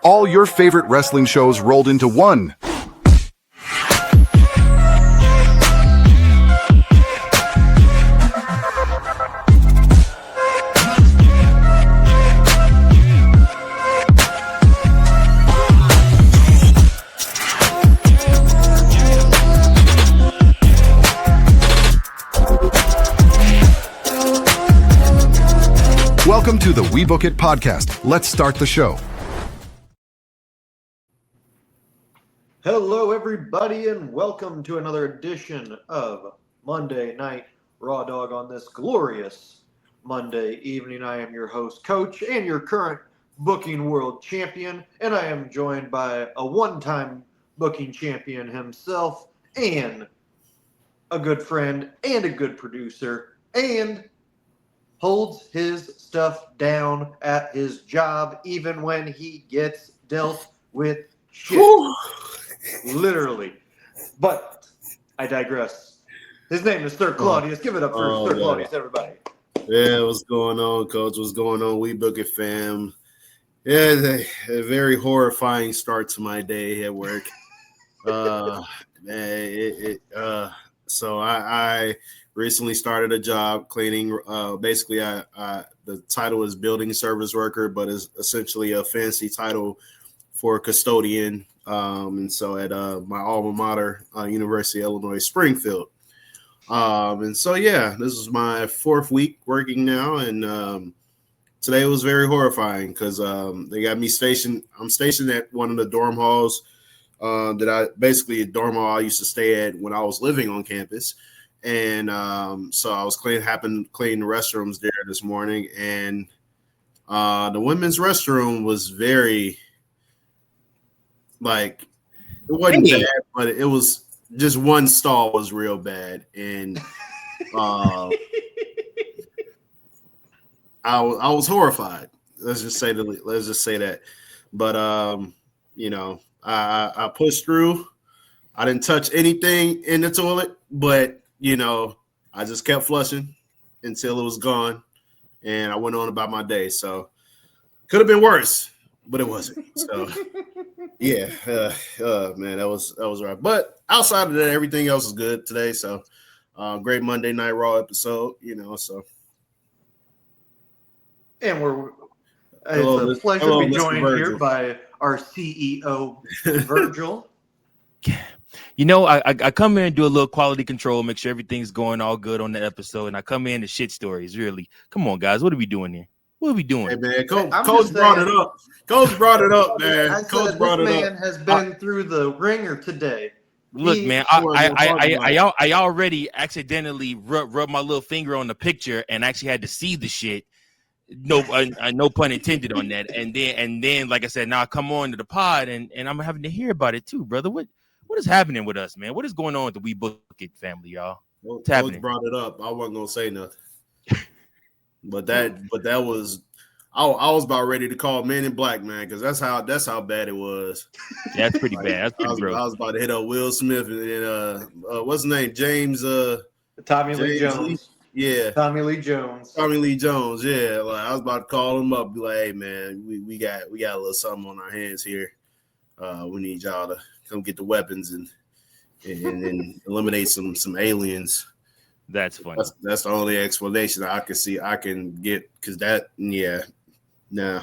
All your favorite wrestling shows rolled into one. Welcome to the WeBook It Podcast. Let's start the show. Hello, everybody, and welcome to another edition of Monday Night Raw Dog on this glorious Monday evening. I am your host, Coach, and your current booking world champion, and I am joined by a one-time booking champion himself, and a good friend, and a good producer, and holds his stuff down at his job even when he gets dealt with shit. Literally. But I digress. His name is Sir Claudius. Give it up for Sir Claudius, everybody. Yeah, what's going on, Coach? What's going on, WeBook It fam? Yeah, a very horrifying start to my day at work. So I recently started a job cleaning. Basically, the title is building service worker, but it's essentially a fancy title for custodian. And so at my alma mater, University of Illinois Springfield. And so, yeah, this is my fourth week working now. And today was very horrifying because they got me stationed. I'm stationed at one of the dorm halls a dorm hall I used to stay at when I was living on campus. And so I was cleaning the restrooms there this morning. And the women's restroom was very, it wasn't bad, but it was just one stall was real bad. And I was horrified. Let's just say that. But I pushed through. I didn't touch anything in the toilet, but I just kept flushing until it was gone, and I went on about my day. So could have been worse, but it wasn't. So yeah, man, that was right. But outside of that, everything else is good today. So great Monday Night Raw episode, so. And it's a pleasure to be joined here by our CEO, Virgil. I come in and do a little quality control, make sure everything's going all good on the episode, and I come in to shit stories. Really, come on, guys, what are we doing here? What are we doing? Hey man, Coach brought it up. Coach brought it up, man. Coach brought it up. This man has been through the ringer today. Look, man, I already accidentally rubbed my little finger on the picture and actually had to see the shit. No pun intended on that. And then, like I said, now I come on to the pod and I'm having to hear about it too, brother. What is happening with us, man? What is going on with the WeBook It family, y'all? What's happening? Coach brought it up. I wasn't gonna say nothing, but that was. I was about ready to call Men in Black, man, because that's how bad it was. Yeah, that's pretty bad. That's pretty I was about to hit up Will Smith and what's his name? James. Tommy Lee Jones. Yeah. Tommy Lee Jones. Yeah. Like I was about to call him up, be like, hey man, we got a little something on our hands here. We need y'all to come get the weapons and eliminate some aliens. That's funny. That's the only explanation I can get because that, yeah. Nah.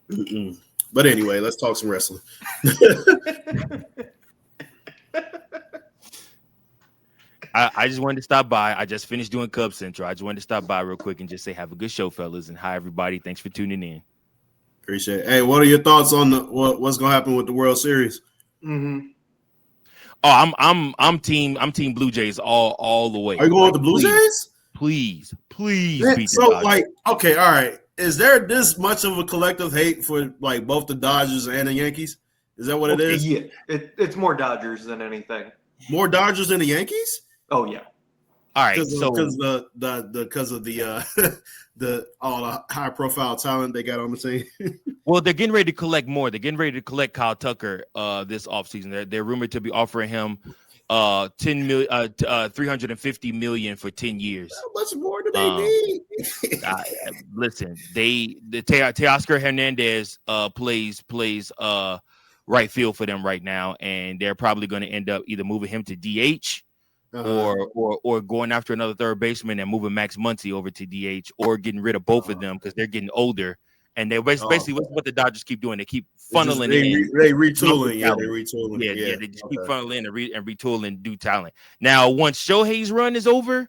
Mm-mm. But anyway, let's talk some wrestling. I just wanted to stop by. I just finished doing Cub Central. I just wanted to stop by real quick and just say have a good show, fellas, and hi everybody. Thanks for tuning in. Appreciate it. Hey, what are your thoughts on what's gonna happen with the World Series? Mm-hmm. Oh, I'm team Blue Jays all the way. Are you going with the Blue Jays? Please beat so okay, all right. Is there this much of a collective hate for both the Dodgers and the Yankees? Is that what it is? Yeah, it's more Dodgers than anything. More Dodgers than the Yankees? Oh yeah. All right, because so of the all the high profile talent they got on the team. Well, they're getting ready to collect more. They're getting ready to collect Kyle Tucker this offseason. They're rumored to be offering him $350 million for 10 years. How much more do they need? Listen, the Teoscar Hernandez plays right field for them right now, and they're probably going to end up either moving him to DH or going after another third baseman and moving Max Muncy over to DH, or getting rid of both of them because they're getting older. And they're basically what the Dodgers keep doing. They keep funneling they retooling. Yeah, they're retooling. Yeah, they just keep funneling and retooling due talent. Now, once Shohei's run is over,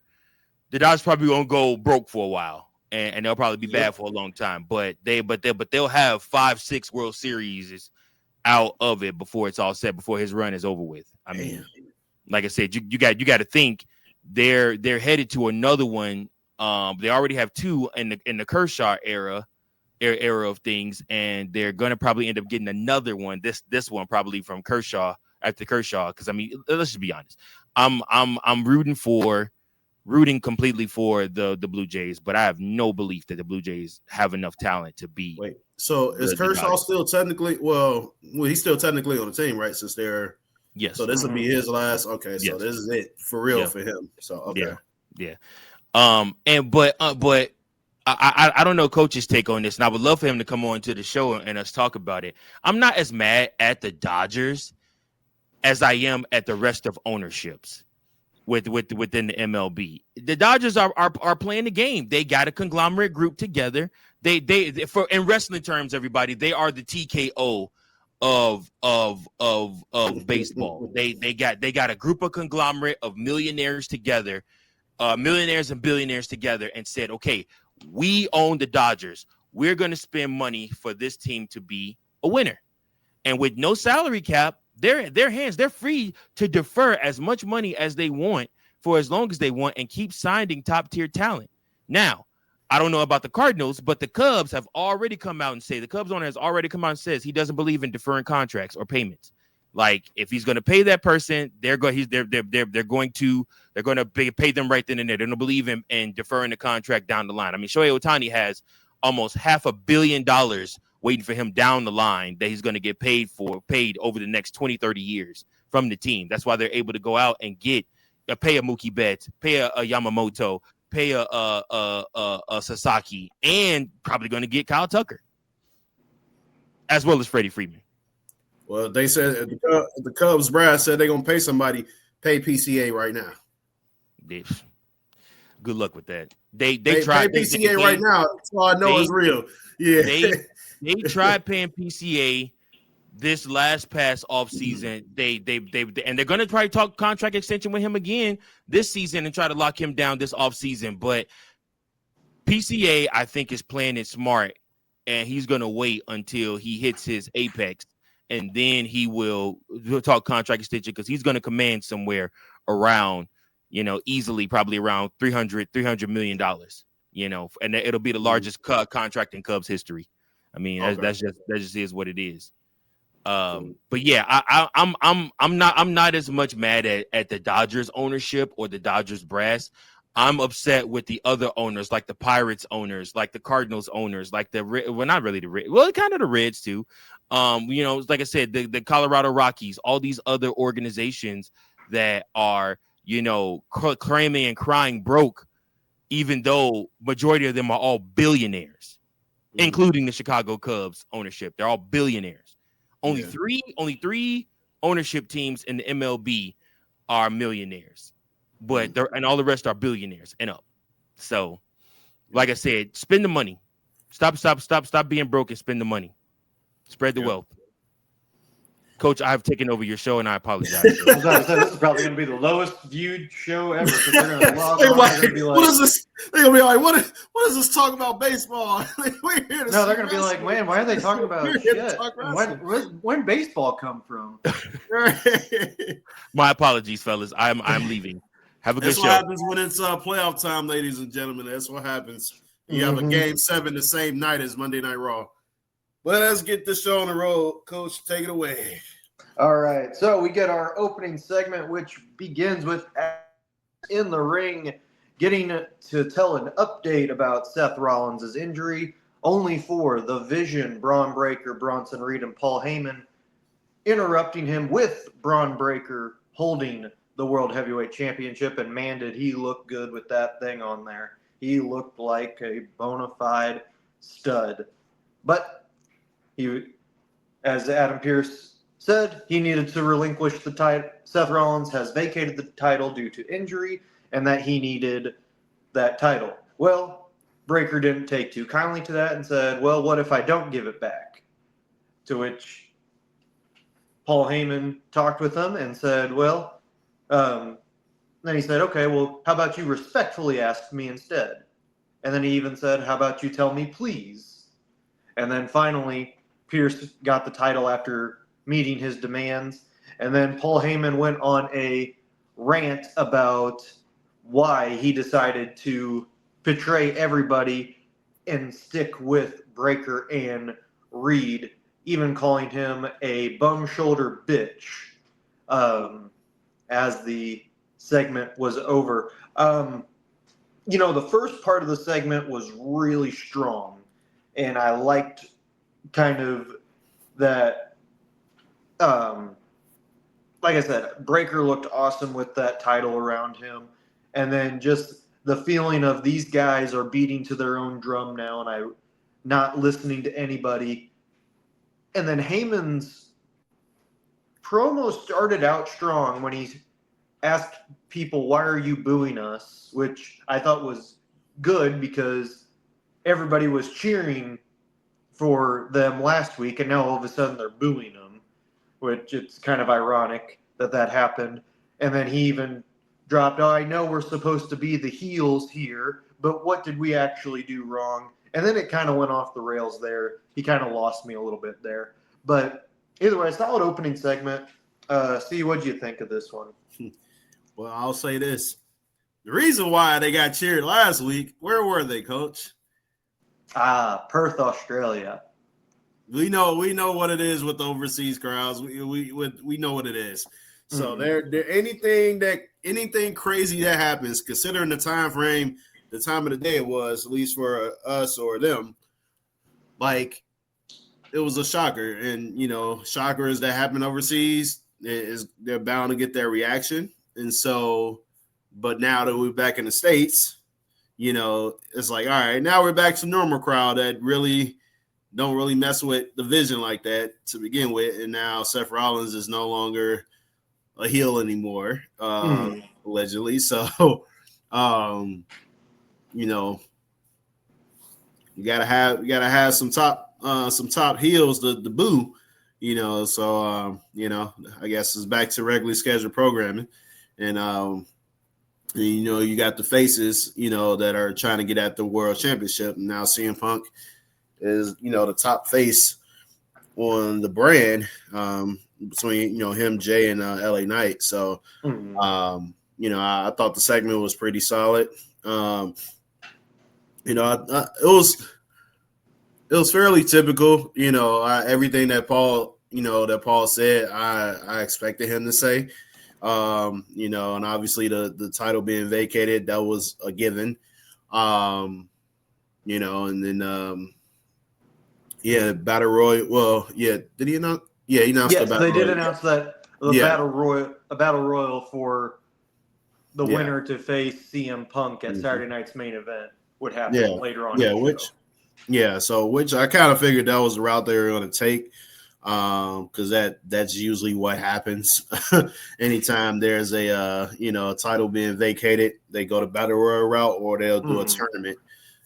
the Dodgers probably won't go broke for a while, and they'll probably be bad for a long time. But they'll have 5-6 World Series out of it before it's all set, before his run is over with. I mean, like I said, you got to think they're headed to another one. They already have 2 in the Kershaw era of things, and they're gonna probably end up getting another one. This one probably from Kershaw after Kershaw, because I mean, let's just be honest. I'm rooting completely for the Blue Jays, but I have no belief that the Blue Jays have enough talent to beat. Wait, so is Kershaw still technically? Well, he's still technically on the team, right? Since they're So this will be his last. Okay, so this is it for real for him. So okay, yeah. But I don't know Coach's take on this, and I would love for him to come on to the show and us talk about it. I'm not as mad at the Dodgers as I am at the rest of ownerships within the MLB. The Dodgers are playing the game. They got a conglomerate group together. They for in wrestling terms, everybody, they are the TKO of baseball. They got a group of conglomerate of millionaires together, millionaires and billionaires together, and said, okay, we own the Dodgers. We're going to spend money for this team to be a winner. And with no salary cap, their hands, they're free to defer as much money as they want for as long as they want and keep signing top tier talent. Now, I don't know about the Cardinals, but the Cubs have already come out and say, the Cubs owner has already come out and says he doesn't believe in deferring contracts or payments. Like, if he's going to pay that person, they're going to pay them right then and there. They don't believe in deferring the contract down the line. I mean, Shohei Ohtani has almost $500 million waiting for him down the line that he's going to get paid over the next 20, 30 years from the team. That's why they're able to go out and pay a Mookie Betts, pay a Yamamoto, pay a Sasaki, and probably going to get Kyle Tucker, as well as Freddie Freeman. Well, they said the Cubs brass said they're going to pay somebody, pay PCA right now. Good luck with that. They tried pay PCA right now. That's all I know is real. Yeah. They tried paying PCA this past off season. They and they're going to try to talk contract extension with him again this season and try to lock him down this off season. But PCA, I think, is playing it smart, and he's going to wait until he hits his apex, and then we'll talk contract extension, because he's going to command somewhere around, easily probably around $300 million, and it'll be the largest contract in Cubs history. I mean, that just is what it is. But yeah, I'm not as much mad at the Dodgers ownership or the Dodgers brass. I'm upset with the other owners, like the Pirates owners, like the Cardinals owners, like not really the Reds, well, kind of the Reds too. Like I said, the Colorado Rockies, all these other organizations that are, claiming and crying broke, even though majority of them are all billionaires, including the Chicago Cubs ownership. They're all billionaires. Only three ownership teams in the MLB are millionaires, but and all the rest are billionaires and up. So, like I said, spend the money. Stop being broke and spend the money. Spread the wealth. Coach, I've taken over your show, and I apologize. This is probably going to be the lowest viewed show ever. They're going to log on. They're going to be like, what is this? They're going to be like, what is this talk about baseball? No, they're going to be like, man, why are they talking about shit? When baseball come from? My apologies, fellas. I'm leaving. Have a good show. That's what happens when it's playoff time, ladies and gentlemen. That's what happens. You have a Game 7 the same night as Monday Night Raw. Well, let's get this show on the road. Coach, take it away. All right. So we get our opening segment, which begins with in the ring, getting to tell an update about Seth Rollins' injury, only for the Vision, Bron Breakker, Bronson Reed, and Paul Heyman, interrupting him with Bron Breakker holding the World Heavyweight Championship, and man, did he look good with that thing on there. He looked like a bona fide stud. But he, as Adam Pearce said, he needed to relinquish the title. Seth Rollins has vacated the title due to injury, and that he needed that title. Well, Breakker didn't take too kindly to that and said, well, what if I don't give it back? To which Paul Heyman talked with him and said, well, then he said, okay, well, how about you respectfully ask me instead? And then he even said, how about you tell me please? And then finally, Pearce got the title after meeting his demands. And then Paul Heyman went on a rant about why he decided to betray everybody and stick with Breakker and Reed, even calling him a bum shoulder bitch as the segment was over. The first part of the segment was really strong, and I liked kind of that. Like I said, Breakker looked awesome with that title around him, and then just the feeling of these guys are beating to their own drum now, and I'm not listening to anybody. And then Heyman's promo started out strong when he asked people, why are you booing us? Which I thought was good because everybody was cheering for them last week, and now all of a sudden they're booing them, which it's kind of ironic that happened. And then he even dropped, I know we're supposed to be the heels here, but what did we actually do wrong? And then it kind of went off the rails there. He kind of lost me a little bit there. But either way, solid opening segment. See, what'd you think of this one? Well, I'll say this. The reason why they got cheered last week, where were they, Coach? Perth, Australia. We know what it is with overseas crowds. We know what it is. So there anything crazy that happens, considering the time frame, the time of the day it was, at least for us or them, like it was a shocker. And shockers that happen overseas they're bound to get their reaction. And so, but now that we're back in the States, it's like, all right, now we're back to normal crowd that really don't really mess with the vision like that to begin with. And now Seth Rollins is no longer a heel anymore, allegedly. So, you gotta have some top heels to boo, So, I guess it's back to regularly scheduled programming, and you got the faces, that are trying to get at the world championship. And now CM Punk is, the top face on the brand between, him, Jay, and LA Knight. So, I thought the segment was pretty solid. It was fairly typical, everything that Paul said, I expected him to say. And obviously the title being vacated, that was a given. And then Battle Royal. Well, yeah, did he announce? Yeah, he announced. Yes, they did announce that Battle Royal for the winner to face CM Punk at Saturday night's main event would happen later on. Which I kind of figured that was the route they were going to take. Because that's usually what happens. Anytime there's a title being vacated, they go to Battle Royal route or they'll do a tournament.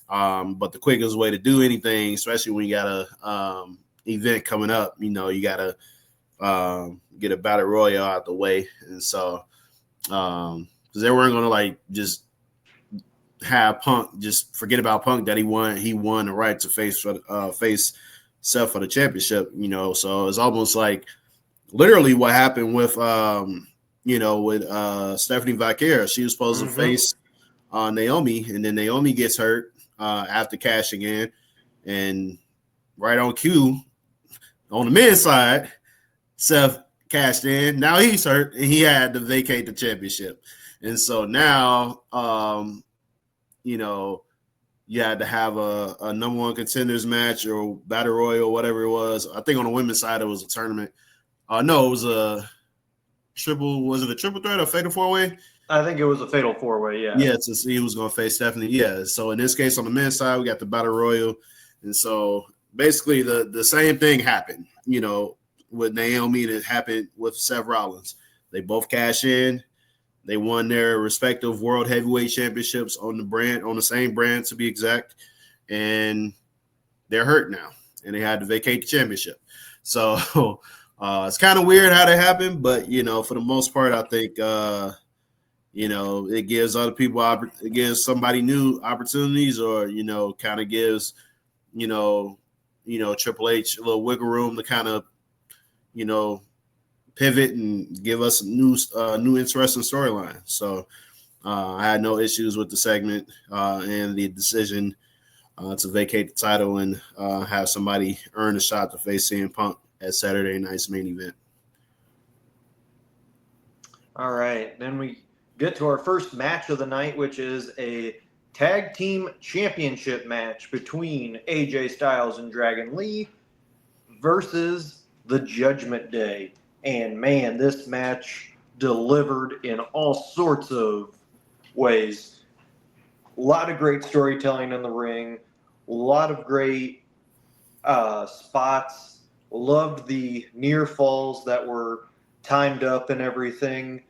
But the quickest way to do anything, especially when you got a event coming up, you got to get a Battle Royal out the way. And so because they weren't going to just have Punk, just forget about Punk that he won the right to face Seth for the championship, so it's almost like literally what happened with Stephanie Vaquera. She was supposed to face Naomi, and then Naomi gets hurt after cashing in, and right on cue on the men's side, Seth cashed in. Now he's hurt, and he had to vacate the championship, and so now you had to have a number one contenders match or Battle Royal or whatever it was. I think on the women's side it was a tournament. No, it was a triple. Was it a triple threat or fatal four-way? I think it was a fatal 4-way, yeah. Yeah, to see who's going to face Stephanie. Yeah, so in this case, on the men's side, we got the Battle Royal. And so basically the same thing happened, with Naomi that happened with Seth Rollins. They both cash in. They won their respective World Heavyweight Championships on the same brand to be exact. And they're hurt now. And they had to vacate the championship. So it's kind of weird how that happened. But, for the most part, I think it gives other people, it gives somebody new opportunities, or, kind of gives, Triple H a little wiggle room to kind of, pivot and give us a new interesting storyline. So I had no issues with the segment and the decision to vacate the title and have somebody earn a shot to face CM Punk at Saturday night's main event. All right, then we get to our first match of the night, which is a tag team championship match between AJ Styles and Dragon Lee versus the Judgment Day. And man, this match delivered in all sorts of ways. A lot of great storytelling in the ring, a lot of great spots. Loved the near falls that were timed up and everything.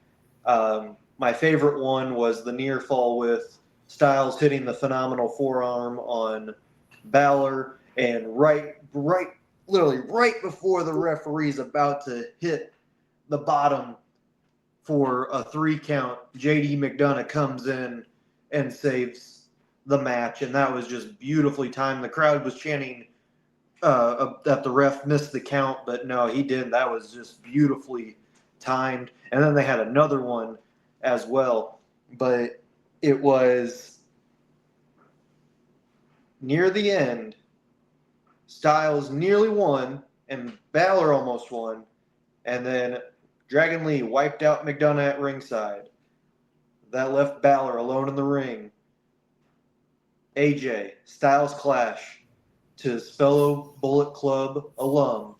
My favorite one was the near fall with Styles hitting the phenomenal forearm on Bálor, and literally right before the referee's about to hit the bottom for a 3 count, JD McDonagh comes in and saves the match, and that was just beautifully timed. The crowd was chanting that the ref missed the count, but no, he didn't. That was just beautifully timed. And then they had another one as well, but it was near the end. Styles nearly won, and Bálor almost won, and then Dragon Lee wiped out McDonagh at ringside. That left Bálor alone in the ring. AJ, Styles clash to his fellow Bullet Club alum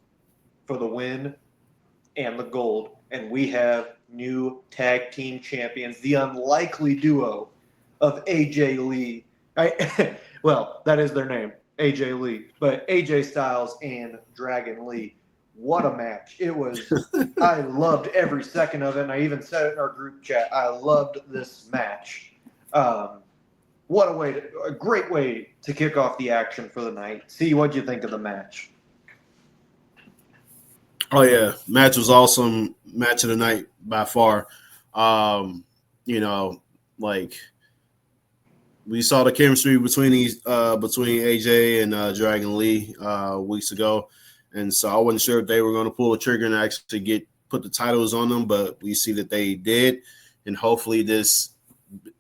for the win and the gold. And we have new tag team champions, the unlikely duo of AJ Lee. Well, that is their name, AJ Lee. But AJ Styles and Dragon Lee. What a match. It was, I loved every second of it. And I even said it in our group chat. I loved this match. What a great way to kick off the action for the night. See, what'd you think of the match? Oh, yeah. Match was awesome. Match of the night by far. We saw the chemistry between AJ and Dragon Lee weeks ago. And so I wasn't sure if they were going to pull the trigger and actually put the titles on them, but we see that they did. And hopefully this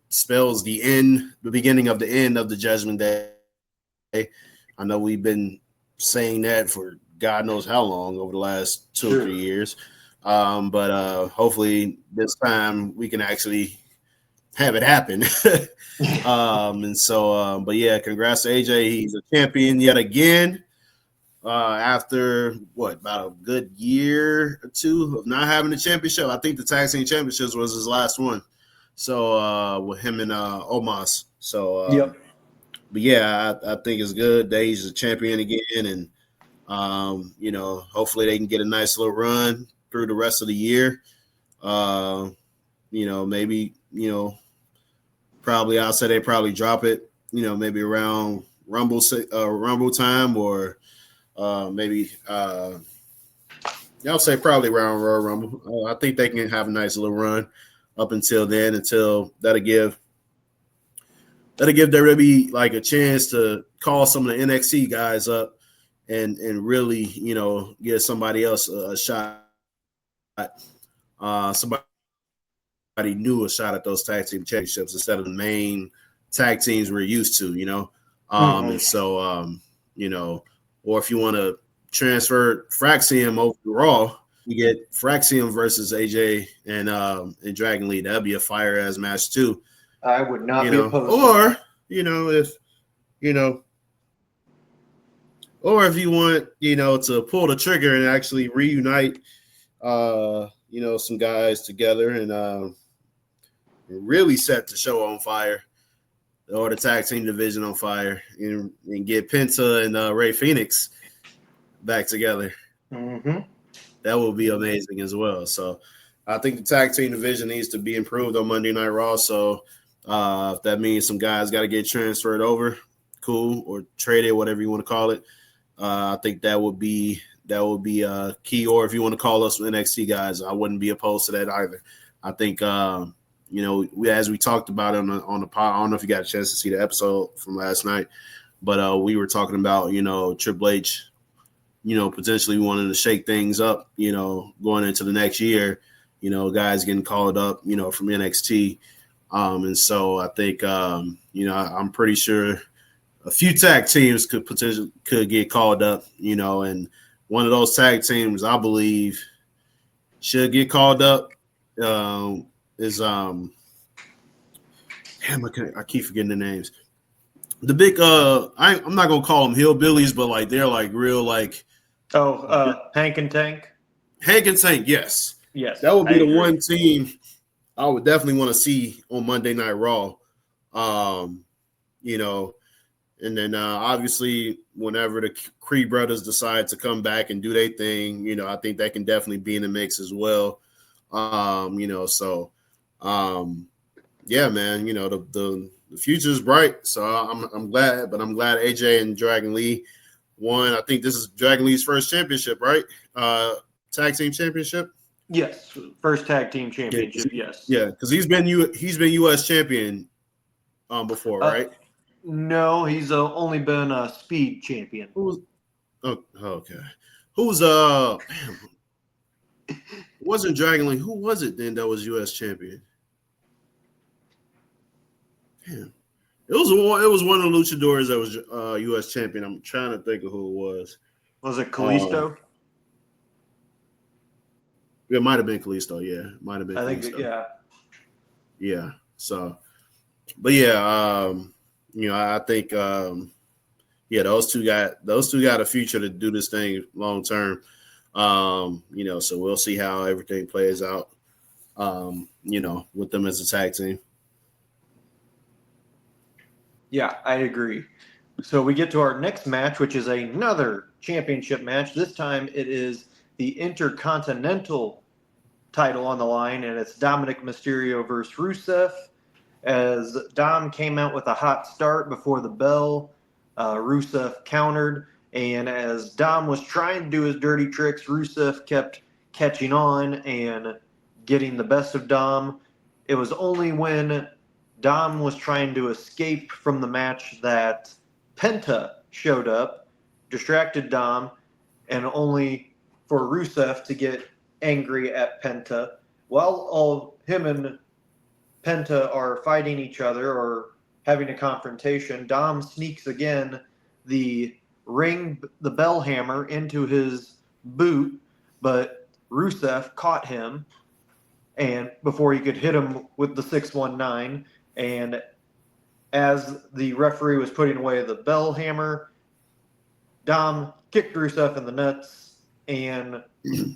spells the beginning of the end of the Judgment Day. I know we've been saying that for God knows how long over the last 2 or 3 years. But hopefully this time we can actually have it happen. But yeah, congrats to AJ. He's a champion yet again. After about a good year or two of not having a championship. I think the tag team championships was his last one. So with him and Omos. So yep. But yeah, I think it's good that he's a champion again, and hopefully they can get a nice little run through the rest of the year. Maybe probably I'll say they probably drop it. Maybe around Rumble time, or maybe I'll say probably around Royal Rumble. I think they can have a nice little run up until then, until that'll give WWE like a chance to call some of the NXT guys up and really, give somebody else a shot. Somebody new a shot at those tag team championships instead of the main tag teams we're used to, And so, or if you want to transfer Fraxium over to Raw, you get Fraxium versus AJ and Dragon Lee. That'd be a fire ass match too. I would not be opposed. Or if you want, to pull the trigger and actually reunite, some guys together and really set the show on fire, or the tag team division on fire, and get Penta and Rey Fenix back together. Mm-hmm. That would be amazing as well. So I think the tag team division needs to be improved on Monday Night Raw. So if that means some guys got to get transferred over, cool, or traded, whatever you want to call it. I think that would be key. Or if you want to call us NXT guys, I wouldn't be opposed to that either. I think as we talked about on the pod, I don't know if you got a chance to see the episode from last night, but we were talking about Triple H, potentially wanting to shake things up, going into the next year, guys getting called up, from NXT. And so I think, I'm pretty sure a few tag teams could get called up, and one of those tag teams I believe should get called up is I keep forgetting the names. The big I'm not gonna call them hillbillies, but like they're like real like Hank and Tank. Hank and Tank, yes. That would be the one team I would definitely want to see on Monday Night Raw. And then obviously whenever the Creed brothers decide to come back and do their thing, I think that can definitely be in the mix as well. Yeah, man, the future is bright. So I'm glad, but I'm glad AJ and Dragon Lee won. I think this is Dragon Lee's first championship, right? Tag team championship. Yes, first tag team championship. Yes. Yeah, because he's been U.S. champion before, right? No, he's only been a speed champion. Okay. Who's wasn't Dragon Lee? Who was it then that was U.S. champion? Damn. It was one of the luchadors that was U.S. champion. I'm trying to think of who it was. Was it Kalisto? It might have been Kalisto. Yeah, it might have been. I Kalisto. think yeah. Yeah. So, but yeah, I think those two got a future to do this thing long term. So we'll see how everything plays out. With them as a tag team. Yeah, I agree. So we get to our next match, which is another championship match. This time it is the Intercontinental title on the line, and it's Dominik Mysterio versus Rusev. As Dom came out with a hot start before the bell, Rusev countered, and as Dom was trying to do his dirty tricks, Rusev kept catching on and getting the best of Dom. It was only when Dom was trying to escape from the match that Penta showed up, distracted Dom, and only for Rusev to get angry at Penta. While him and Penta are fighting each other or having a confrontation, Dom sneaks again the bell hammer into his boot, but Rusev caught him and before he could hit him with the 619. And as the referee was putting away the bell hammer, Dom kicked Rusev in the nuts and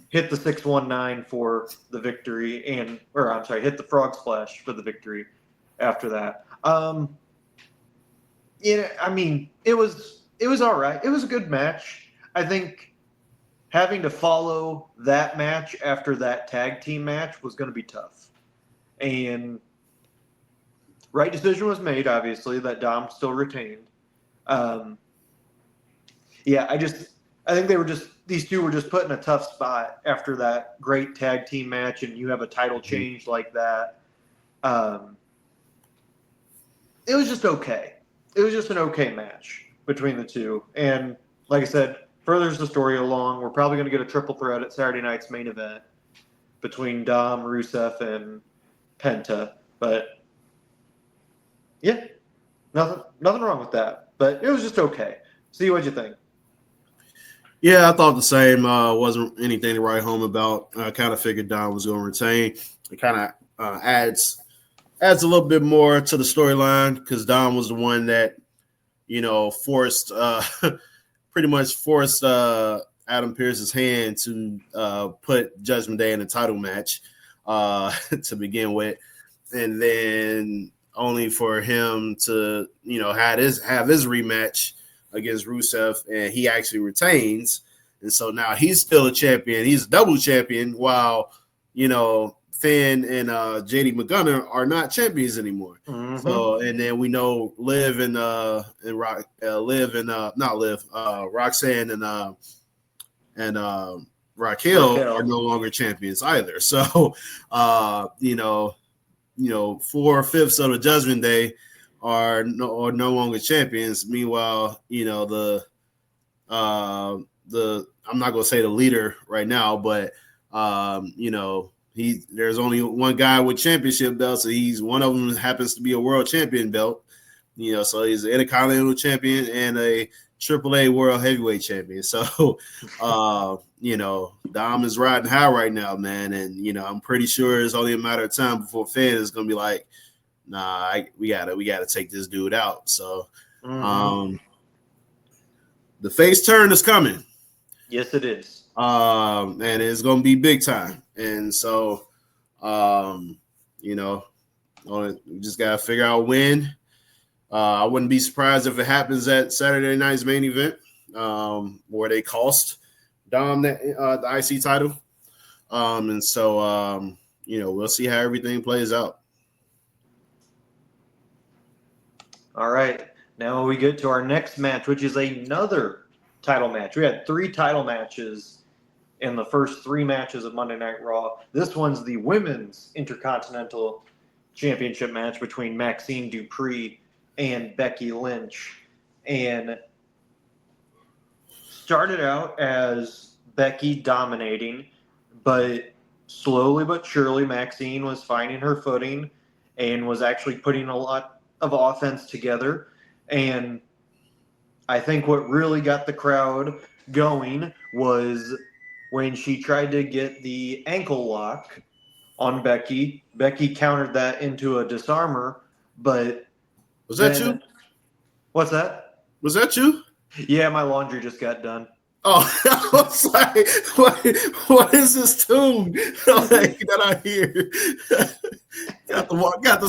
hit the 619 for the victory, hit the frog splash for the victory after that. It was all right. It was a good match. I think having to follow that match after that tag team match was going to be tough. And right decision was made, obviously, that Dom still retained. I think these two were just put in a tough spot after that great tag team match, and you have a title change like that. It was just okay. It was just an okay match between the two. And like I said, furthers the story along. We're probably going to get a triple threat at Saturday night's main event between Dom, Rusev, and Penta. But yeah, nothing wrong with that. But it was just okay. See what you think. Yeah, I thought the same. Wasn't anything to write home about. I kind of figured Dom was going to retain. It kind of adds a little bit more to the storyline because Dom was the one that, pretty much forced Adam Pearce's hand to put Judgment Day in a title match to begin with. and then only for him to, have his rematch against Rusev, and he actually retains. And so now he's still a champion. He's a double champion, while, Finn and JD McDonagh are not champions anymore. Mm-hmm. So, and then we know Liv and Roxanne and Raquel are no longer champions either. So, 4/5 of the Judgment Day are no longer champions. Meanwhile, I'm not gonna say the leader right now, but there's only one guy with championship belts, so he's one of them happens to be a world champion belt. So he's an Intercontinental champion and a AAA World Heavyweight champion. So, Dom is riding high right now, man. And, I'm pretty sure it's only a matter of time before Finn is going to be like, nah, we gotta take this dude out. So, the face turn is coming. Yes, it is. And it's going to be big time. And so, we just got to figure out when. I wouldn't be surprised if it happens at Saturday night's main event, where they cost Dom the IC title. And so, we'll see how everything plays out. All right. Now we get to our next match, which is another title match. We had 3 title matches in the first 3 matches of Monday Night Raw. This one's the Women's Intercontinental Championship match between Maxxine Dupri and Becky Lynch. And started out as Becky dominating, but slowly but surely Maxxine was finding her footing and was actually putting a lot of offense together. And I think what really got the crowd going was when she tried to get the ankle lock on Becky. Becky countered that into a disarmer, but was that you? What's that? Was that you? Yeah, my laundry just got done. Oh, I was like, what is this tune that I hear? got the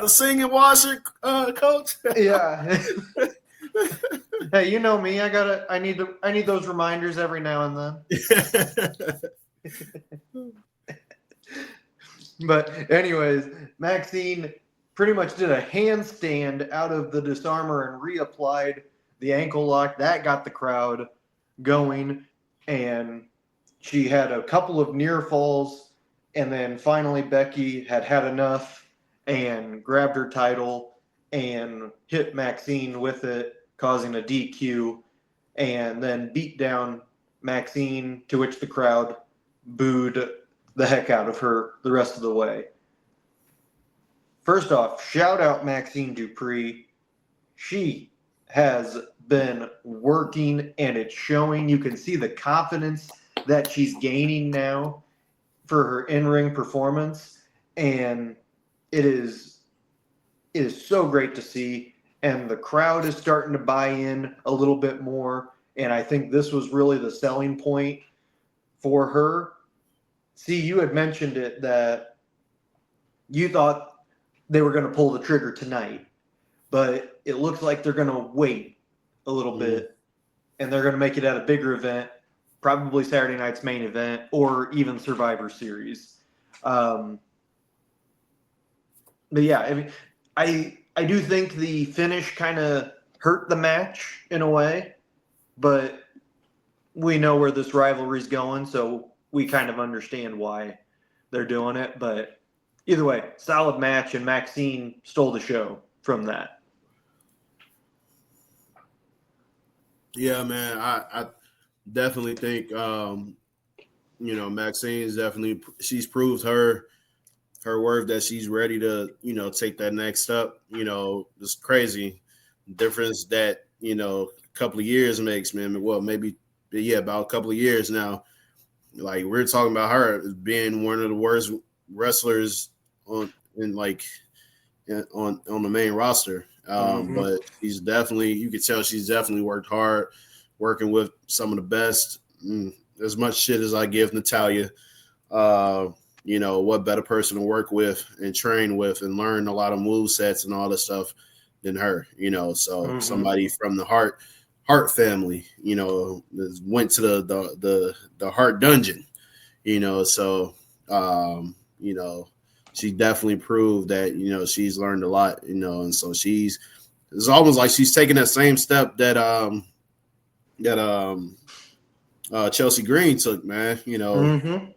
singing washer, Coach. Yeah. Hey, you know me. I need those reminders every now and then. But anyways, Maxxine pretty much did a handstand out of the disarmer and reapplied the ankle lock. That got the crowd going, and she had a couple of near falls, and then finally Becky had enough and grabbed her title and hit Maxxine with it, causing a DQ, and then beat down Maxxine, to which the crowd booed the heck out of her the rest of the way. First off, shout out Maxxine Dupri. She has been working, and it's showing. You can see the confidence that she's gaining now for her in-ring performance, and it is so great to see. And the crowd is starting to buy in a little bit more, and I think this was really the selling point for her. See, you had mentioned it, that you thought they were going to pull the trigger tonight, but it looks like they're going to wait a little bit, and they're going to make it at a bigger event, probably Saturday night's main event, or even Survivor Series. But yeah, I mean, I do think the finish kind of hurt the match in a way, but we know where this rivalry's going, so we kind of understand why they're doing it. But either way, solid match, and Maxxine stole the show from that. Yeah, man, I definitely think Maxxine's she's proved her worth, that she's ready to take that next step. It's crazy difference that a couple of years makes, man. Well, maybe about a couple of years now. Like, we're talking about her as being one of the worst wrestlers on the main roster. But she's definitely, you can tell she's definitely worked hard, working with some of the best. As much shit as I give Natalya, what better person to work with and train with and learn a lot of move sets and all this stuff than her, So somebody from the Hart family, went to the Hart dungeon, So, she definitely proved that, she's learned a lot, and so it's almost like she's taking that same step that Chelsea Green took, man. Took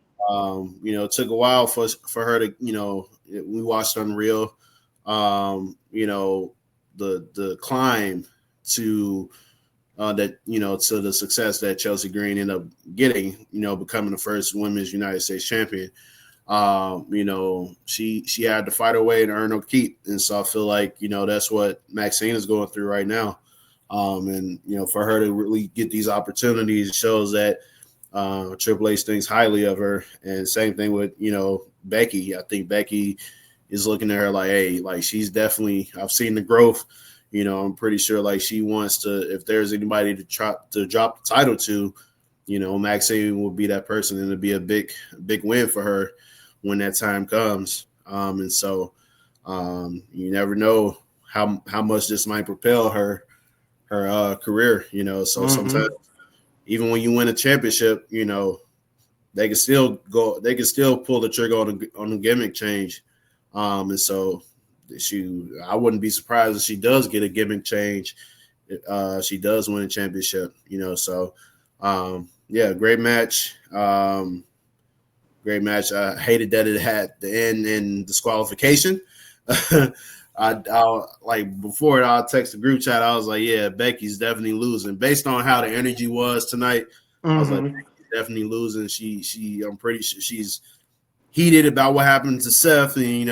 a while for her to, we watched Unreal, the climb to to the success that Chelsea Green ended up getting, becoming the first women's United States champion. She had to fight her way and earn her keep. And so I feel like, that's what Maxxine is going through right now. And for her to really get these opportunities shows that Triple H thinks highly of her. And same thing with, Becky. I think Becky is looking at her like, hey, like she's definitely, I've seen the growth. I'm pretty sure like she wants to, if there's anybody to drop the title to, Maxxine will be that person, and it'll be a big win for her when that time comes. And so you never know how much this might propel her career, So sometimes even when you win a championship, they can still pull the trigger on a gimmick change. And so I wouldn't be surprised if she does get a gimmick change. She does win a championship, So great match. Great match. I hated that it had the end in disqualification. I like before I'll text the group chat. I was like, yeah, Becky's definitely losing based on how the energy was tonight. I was like, Becky's definitely losing. I'm pretty sure she's heated about what happened to Seth, and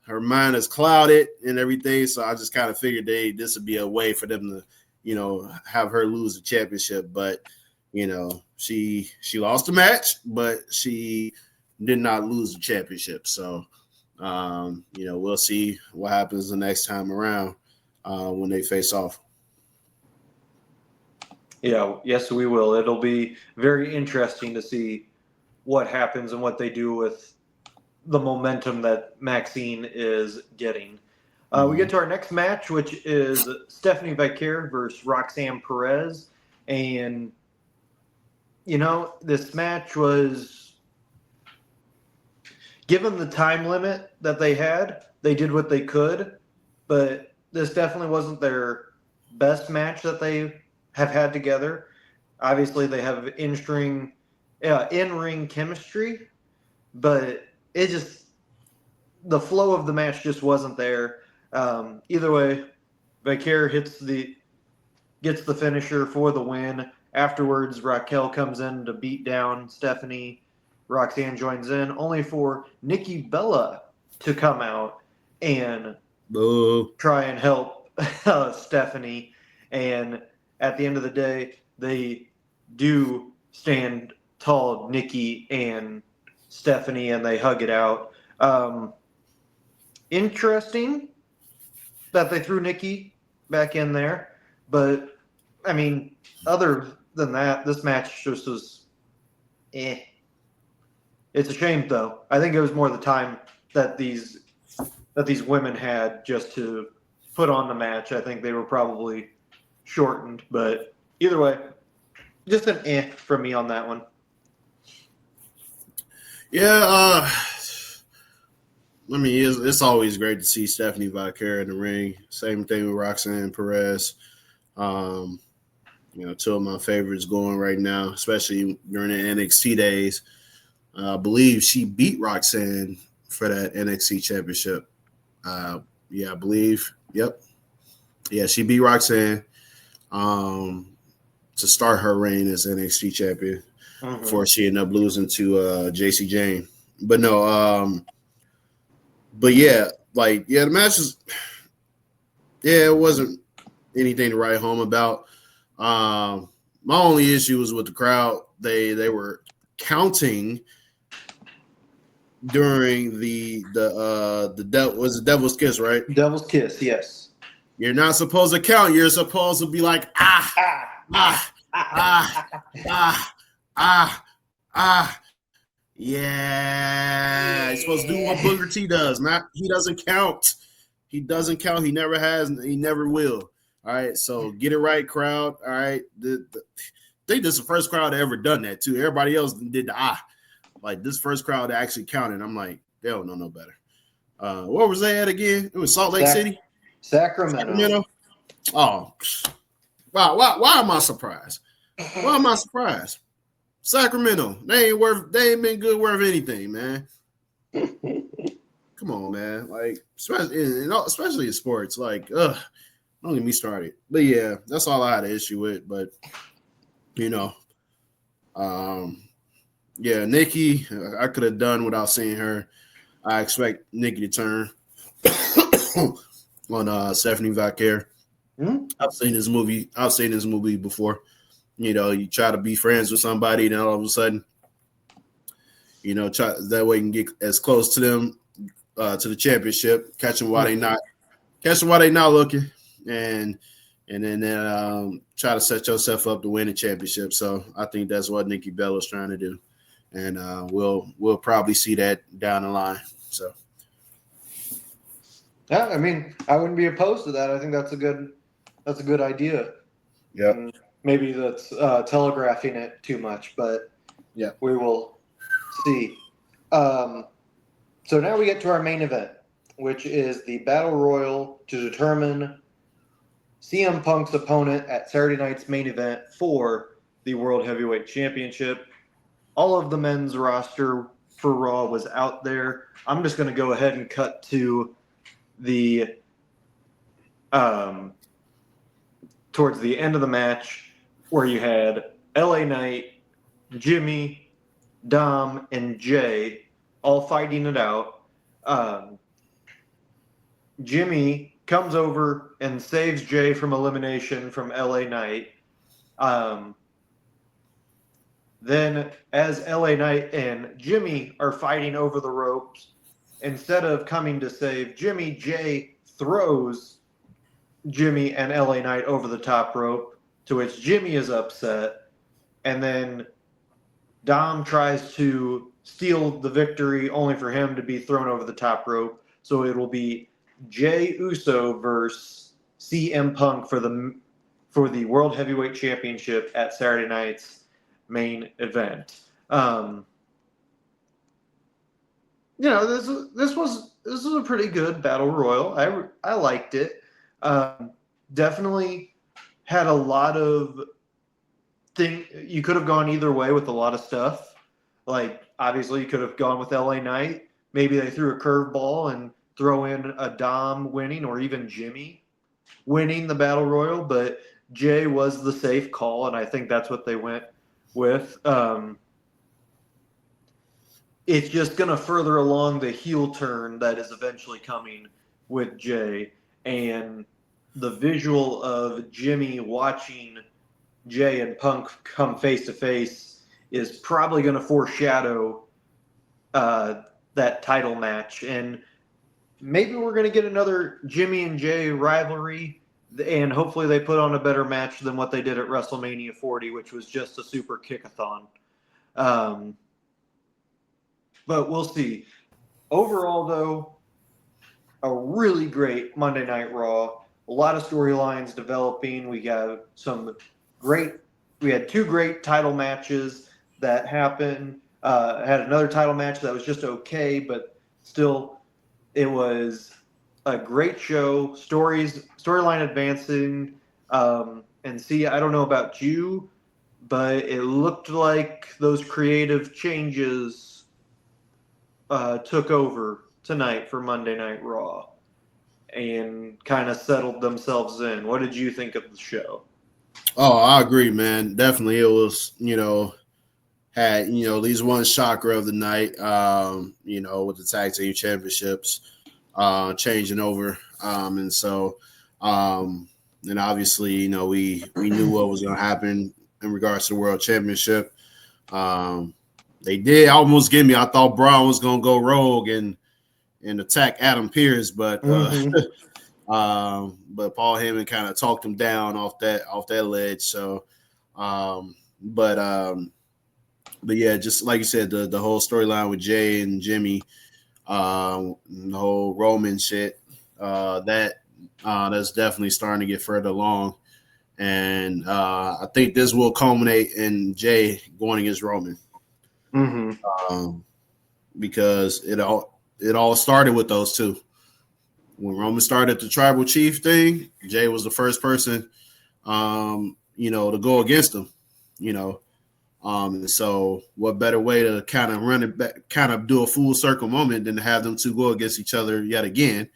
her mind is clouded and everything. So I just kind of figured this would be a way for them to, have her lose the championship. But, she lost the match, but she did not lose the championship. So, we'll see what happens the next time around when they face off. Yeah, yes, we will. It'll be very interesting to see what happens and what they do with the momentum that Maxxine is getting. We get to our next match, which is Stephanie Vaquer versus Roxanne Perez. And, this match was, given the time limit that they had, they did what they could. But this definitely wasn't their best match that they have had together. Obviously, they have in-ring chemistry, but the flow of the match just wasn't there. Either way, Vaquer gets the finisher for the win. Afterwards, Raquel comes in to beat down Stephanie. Roxanne joins in, only for Nikki Bella to come out and try and help Stephanie. And at the end of the day, they do stand tall, Nikki and Stephanie, and they hug it out. Interesting that they threw Nikki back in there, but I mean, other than that, this match just was It's a shame, though. I think it was more the time that these women had just to put on the match. I think they were probably shortened, but either way, just an from me on that one. Yeah, it's always great to see Stephanie Vaquer in the ring. Same thing with Roxanne Perez. Two of my favorites going right now, especially during the NXT days. I believe she beat Roxanne for that NXT championship. I believe. Yep. Yeah, she beat Roxanne to start her reign as NXT champion before she ended up losing to JC Jane. But no, the match was, it wasn't anything to write home about. My only issue was with the crowd. They were counting during the Devil's Kiss, right? Devil's Kiss, yes. You're not supposed to count. You're supposed to be like Yeah, he's supposed to do what Booker T does. He doesn't count. He doesn't count. He never has. He never will. All right, so get it right, crowd. All right, I think this is the first crowd that ever done that too. Everybody else did the like this first crowd that actually counted. I'm like, they don't know no better. What was that again? It was Salt Lake City, Sacramento. Oh, wow! Why am I surprised? Why am I surprised? Sacramento, they ain't been good worth anything, man. Come on, man. Like, especially in sports, like, don't get me started. But yeah, that's all I had an issue with. But yeah, Nikki, I could have done without seeing her. I expect Nikki to turn on Stephanie Vacquer. I've seen this movie before. You try to be friends with somebody, and all of a sudden, try that way you can get as close to them to the championship, catch them while they not looking, and then try to set yourself up to win the championship. So I think that's what Nikki Bella's trying to do, and we'll probably see that down the line. So yeah, I mean, I wouldn't be opposed to that. I think that's a good idea. Yeah. Maybe that's telegraphing it too much, but yeah, we will see. So now we get to our main event, which is the Battle Royal to determine CM Punk's opponent at Saturday night's main event for the World Heavyweight Championship. All of the men's roster for Raw was out there. I'm just going to go ahead and cut to the towards the end of the match, where you had LA Knight, Jimmy, Dom, and Jay all fighting it out. Jimmy comes over and saves Jay from elimination from LA Knight. Then, as LA Knight and Jimmy are fighting over the ropes, instead of coming to save Jimmy, Jay throws Jimmy and LA Knight over the top rope, to which Jimmy is upset. And then Dom tries to steal the victory, only for him to be thrown over the top rope. So it will be Jey Uso versus CM Punk for the World Heavyweight Championship at Saturday night's main event. This was a pretty good battle royal. I liked it. Definitely had a lot of things. You could have gone either way with a lot of stuff. Like, obviously, you could have gone with LA Knight. Maybe they threw a curveball and throw in a Dom winning, or even Jimmy winning the battle royal. But Jay was the safe call, and I think that's what they went with. It's just going to further along the heel turn that is eventually coming with Jay. And the visual of Jimmy watching Jay and Punk come face to face is probably going to foreshadow that title match. And maybe we're going to get another Jimmy and Jay rivalry, and hopefully they put on a better match than what they did at WrestleMania 40, which was just a super kick-a-thon. But we'll see. Overall, though, a really great Monday Night Raw. A lot of storylines developing. We had two great title matches that happened. Had another title match that was just okay, but still, it was a great show. Storyline advancing. And see, I don't know about you, but it looked like those creative changes took over tonight for Monday Night Raw and kind of settled themselves in. What did you think of the show? Oh, I agree, man. Definitely, it was, had, at least one shocker of the night, with the tag team championships changing over. And so, and obviously, we knew what was going to happen in regards to the world championship. They did almost get me. I thought Braun was going to go rogue and attack Adam Pearce, but but Paul Heyman kind of talked him down off that ledge. So, but But yeah, just like you said, the whole storyline with Jey and Jimmy, the whole Roman shit, that's definitely starting to get further along. And I think this will culminate in Jey going against Roman. Because it all started with those two. When Roman started the tribal chief thing, Jey was the first person, to go against him, so what better way to kind of run it back, kind of do a full circle moment than to have them two go against each other yet again.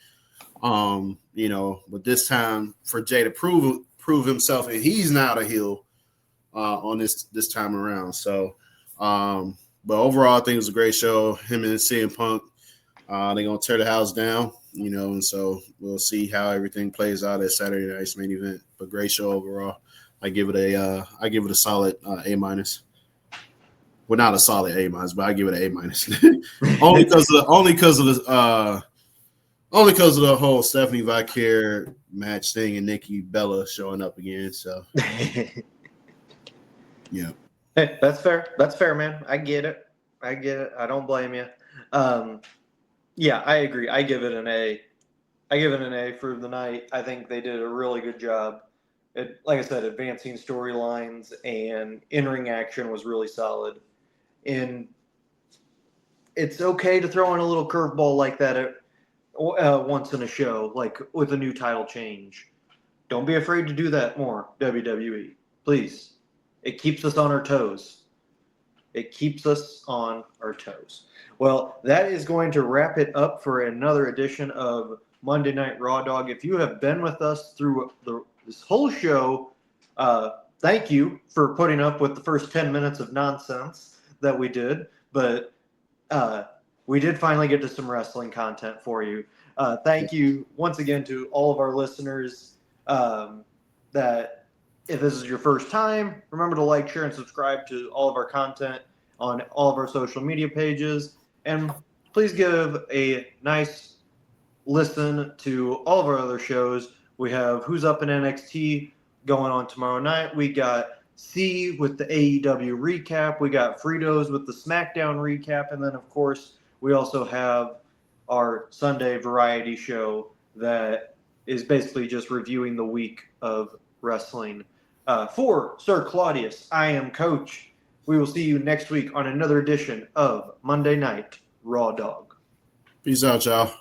But this time for Jey to prove himself, and he's now the heel on this time around. So, but overall, I think it was a great show. Him and CM Punk, they're gonna tear the house down, and so we'll see how everything plays out at Saturday night's main event. But great show overall. I give it a solid A-. Well, not a solid A-, but I give it an A-. only because of the whole Stephanie Vicaire match thing and Nikki Bella showing up again. So yeah. Hey, that's fair. That's fair, man. I get it. I don't blame you. Yeah, I agree. I give it an A. For the night. I think they did a really good job. Like I said, advancing storylines and in-ring action was really solid. And it's okay to throw in a little curveball like that once in a show, like with a new title change. Don't be afraid to do that more, WWE. Please. It keeps us on our toes. Well, that is going to wrap it up for another edition of Monday Night Raw Dog. If you have been with us through this whole show, thank you for putting up with the first 10 minutes of nonsense that we did. But we did finally get to some wrestling content for you. Thank you once again to all of our listeners that if this is your first time, remember to like, share, and subscribe to all of our content on all of our social media pages. And please give a nice listen to all of our other shows. We have Who's Up in NXT going on tomorrow night. We got C with the AEW recap. We got Fritos with the SmackDown recap. And then, of course, we also have our Sunday variety show that is basically just reviewing the week of wrestling. For Sir Claudius, I am Coach. We will see you next week on another edition of Monday Night Raw Dog. Peace out, y'all.